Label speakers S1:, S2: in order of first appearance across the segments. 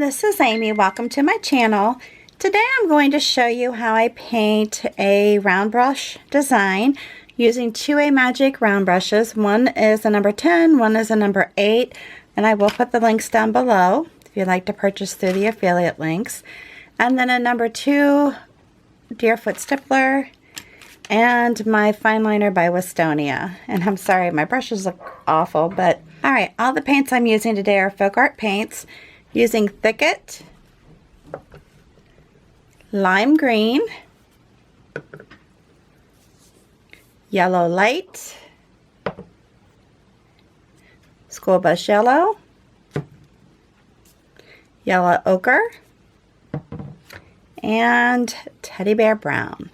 S1: this is Amy. Welcome to my channel. Today I'm going to show you how I paint a round brush design using two Amagic round brushes. One is a number 10, one is a number 8, and I will put the links down below if you'd like to purchase through the affiliate links. And then a number 2 Deerfoot Stippler and my fine liner by Westonia. And I'm sorry, my brushes look awful, but alright, all the paints I'm using today are FolkArt paints, using Thicket, Lime Green, Yellow Light, School Bus Yellow, Yellow Ochre, and Teddy Bear Brown.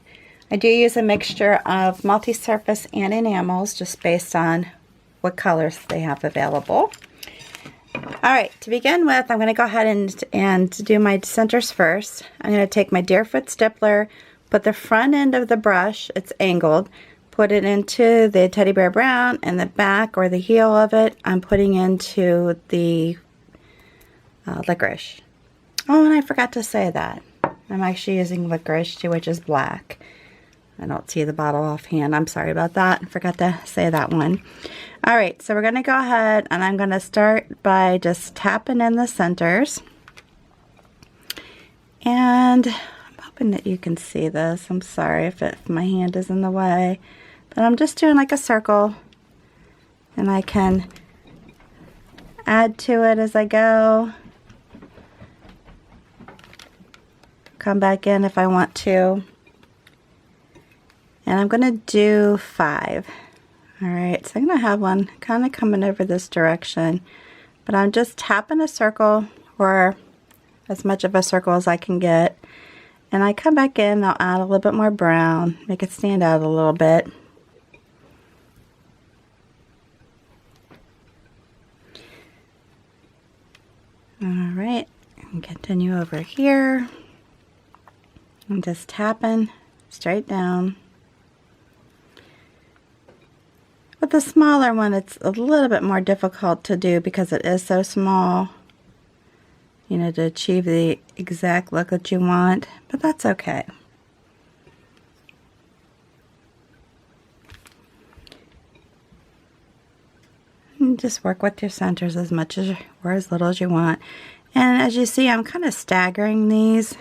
S1: I do use a mixture of multi-surface and enamels just based on what colors they have available. Alright, to begin with, I'm going to go ahead and do my centers first. I'm going to take my Deerfoot Stippler, put the front end of the brush, it's angled, put it into the Teddy Bear Brown, and the back or the heel of it I'm putting into the licorice. Oh, and I forgot to say that. I'm actually using licorice too, which is black. I don't see the bottle offhand. I'm sorry about that. I forgot to say that one. Alright, so we're going to go ahead and I'm going to start by just tapping in the centers. And I'm hoping that you can see this. I'm sorry if my hand is in the way. But I'm just doing like a circle. And I can add to it as I go. Come back in if I want to. And I'm going to do 5. Alright, so I'm going to have one kind of coming over this direction. But I'm just tapping a circle, or as much of a circle as I can get. And I come back in, I'll add a little bit more brown, make it stand out a little bit. Alright, and continue over here. I'm just tapping straight down. With the smaller one, it's a little bit more difficult to do because it is so small, you know, to achieve the exact look that you want, but that's okay. And just work with your centers as much as or as little as you want. And as you see, I'm kind of staggering these.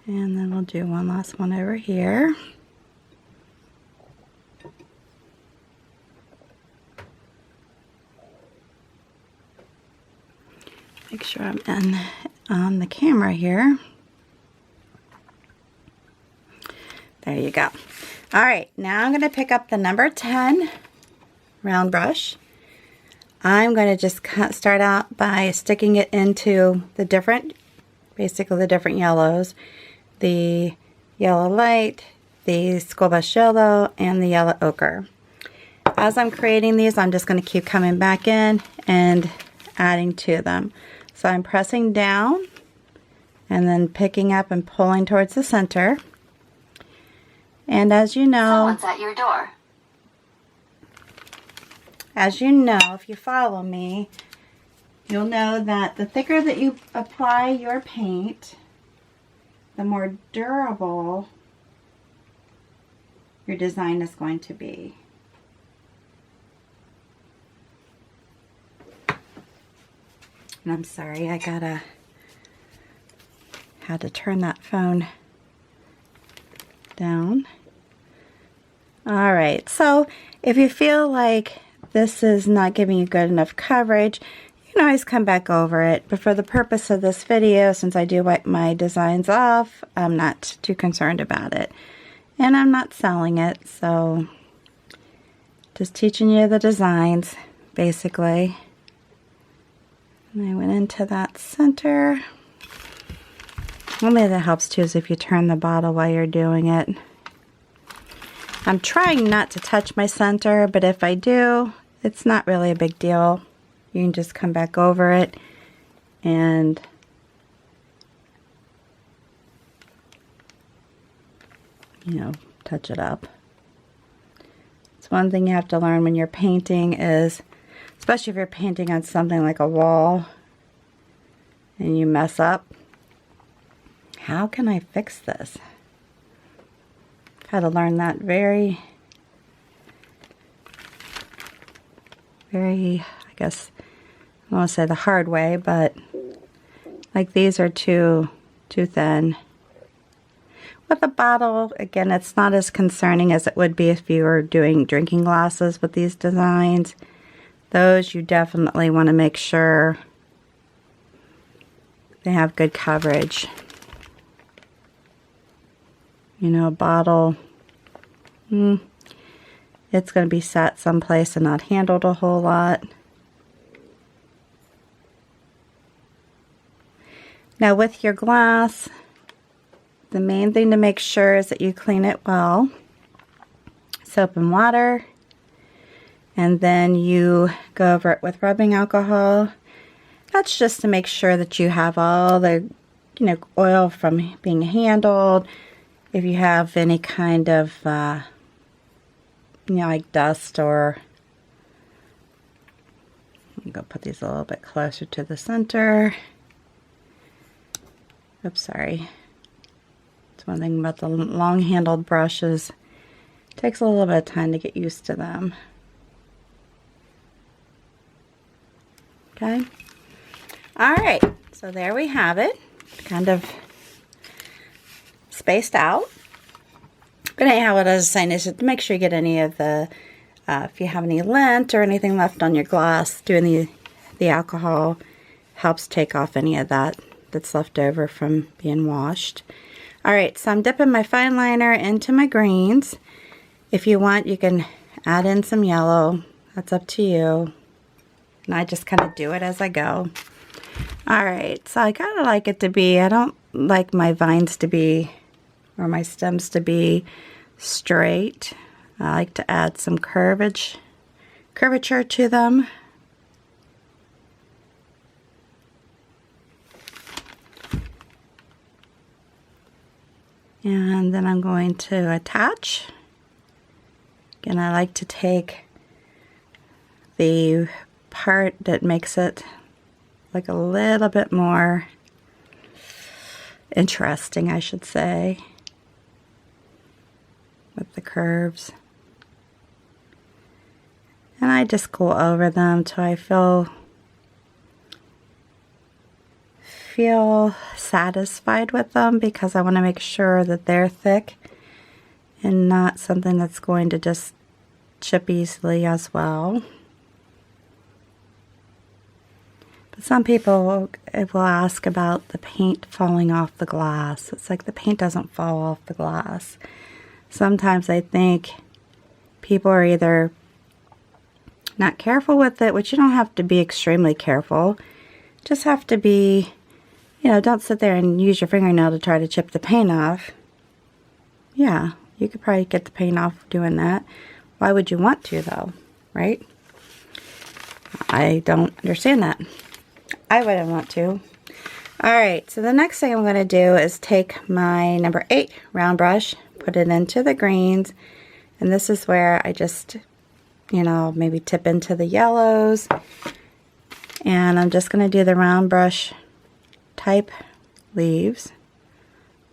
S1: And then we'll do one last one over here. Make sure I'm in on the camera here. There you go. Alright, now I'm going to pick up the number 10 round brush. I'm going to just start out by sticking it into the different, basically the different yellows. The Yellow Light, the School Bus Yellow, and the Yellow Ochre. As I'm creating these, I'm just going to keep coming back in and adding to them. So I'm pressing down and then picking up and pulling towards the center. And as you know,
S2: someone's at your door.
S1: As you know, if you follow me, you'll know that the thicker that you apply your paint, the more durable your design is going to be. And I'm sorry, I had to turn that phone down. Alright, so if you feel like this is not giving you good enough coverage, you can always come back over it, but for the purpose of this video, since I do wipe my designs off, I'm not too concerned about it. And I'm not selling it, so just teaching you the designs, basically. And I went into that center. Only that helps too is if you turn the bottle while you're doing it. I'm trying not to touch my center, but if I do, it's not really a big deal. You can just come back over it and touch it up. It's one thing you have to learn when you're painting is, especially if you're painting on something like a wall and you mess up, how can I fix this? I've had to learn that very, I guess, I don't want to say the hard way, but like these are too thin. With a bottle, again, it's not as concerning as it would be if you were doing drinking glasses with these designs. Those you definitely want to make sure they have good coverage. You know, a bottle, it's going to be sat someplace and not handled a whole lot. Now with your glass, the main thing to make sure is that you clean it well. Soap and water. And then you go over it with rubbing alcohol. That's just to make sure that you have all the, oil from being handled. If you have any kind of, like dust or, I'm going to put these a little bit closer to the center. Oops, sorry. It's one thing about the long-handled brushes. It takes a little bit of time to get used to them. Okay. All right. So there we have it. Kind of spaced out. But anyhow, what I was saying is to make sure you get any of the, if you have any lint or anything left on your glass, doing the alcohol helps take off any of that that's left over from being washed. Alright, so I'm dipping my fine liner into my greens. If you want, you can add in some yellow. That's up to you. And I just kind of do it as I go. Alright, so I kind of like it to be, I don't like my vines to be, or my stems to be straight. I like to add some curvature to them. And then I'm going to attach. Again, I like to take the part that makes it like a little bit more interesting, I should say, with the curves. And I just go over them till I feel satisfied with them, because I want to make sure that they're thick and not something that's going to just chip easily as well. But some people will ask about the paint falling off the glass. It's like the paint doesn't fall off the glass. Sometimes I think people are either not careful with it, which you don't have to be extremely careful. Just have to be, don't sit there and use your fingernail to try to chip the paint off. Yeah, you could probably get the paint off doing that. Why would you want to, though, right? I don't understand that. I wouldn't want to. Alright, so the next thing I'm going to do is take my number 8 round brush, put it into the greens, and this is where I just, maybe tip into the yellows, and I'm just going to do the round brush type leaves.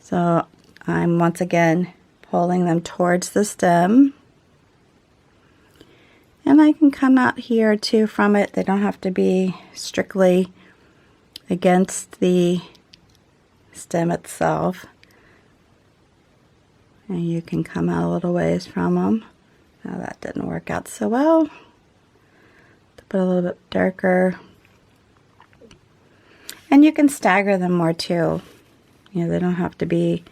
S1: So I'm once again pulling them towards the stem, and I can come out here too from it. They don't have to be strictly against the stem itself, and you can come out a little ways from them. Now that didn't work out so well. To put a little bit darker. And you can stagger them more too. They don't have to be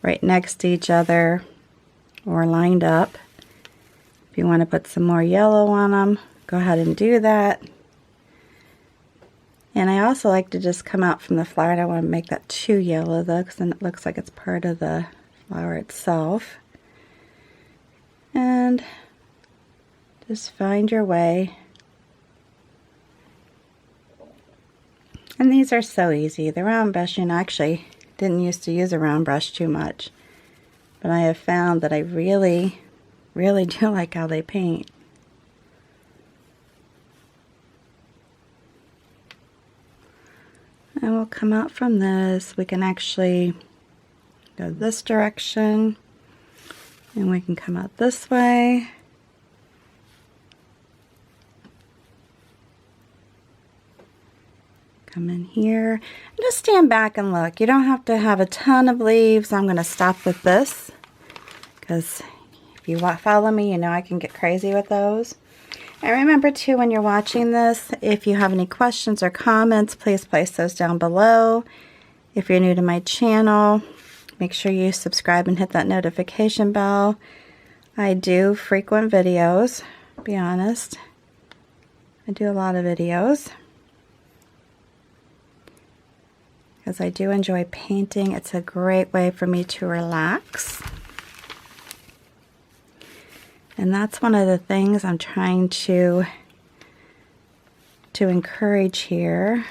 S1: right next to each other or lined up. If you want to put some more yellow on them, go ahead and do that. And I also like to just come out from the flower. I don't want to make that too yellow though, because then it looks like it's part of the flower itself. And just find your way. And these are so easy. The round brush, actually didn't used to use a round brush too much. But I have found that I really really do like how they paint. And we'll come out from this. We can actually go this direction, and we can come out this way. Come in here. And just stand back and look. You don't have to have a ton of leaves. I'm going to stop with this because if you follow me, you know I can get crazy with those. And remember too, when you're watching this, if you have any questions or comments, please place those down below. If you're new to my channel, make sure you subscribe and hit that notification bell. I do frequent videos, to be honest. I do a lot of videos because I do enjoy painting. It's a great way for me to relax. And that's one of the things I'm trying to encourage here,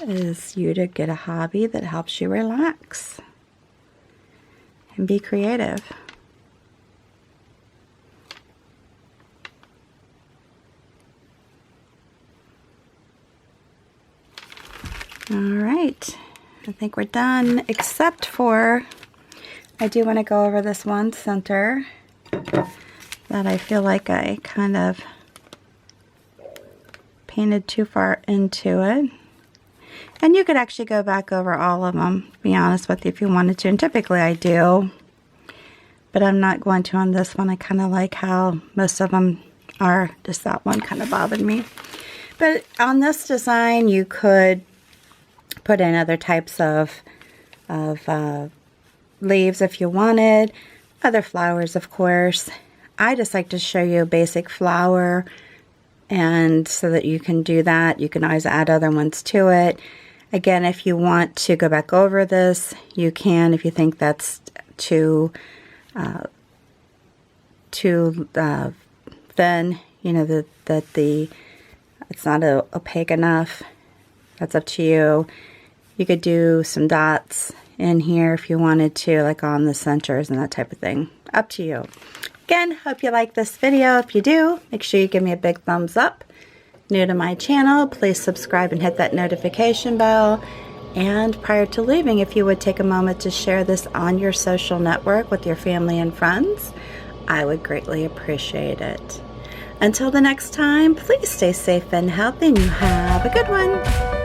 S1: is you to get a hobby that helps you relax and be creative. All right, I think we're done, except for I do want to go over this one center that I feel like I kind of painted too far into it. And you could actually go back over all of them, to be honest with you, if you wanted to. And typically I do, but I'm not going to on this one. I kind of like how most of them are. Just that one kind of bothered me. But on this design, you could put in other types of leaves if you wanted, other flowers of course. I just like to show you a basic flower, and so that you can do that. You can always add other ones to it. Again, if you want to go back over this, you can. If you think that's too thin, you know, that it's not opaque enough, that's up to you. You could do some dots in here if you wanted to, like on the centers and that type of thing. Up to you. Again, hope you like this video. If you do, make sure you give me a big thumbs up. New to my channel, please subscribe and hit that notification bell. And prior to leaving, if you would take a moment to share this on your social network with your family and friends, I would greatly appreciate it. Until the next time, please stay safe and healthy, and you have a good one.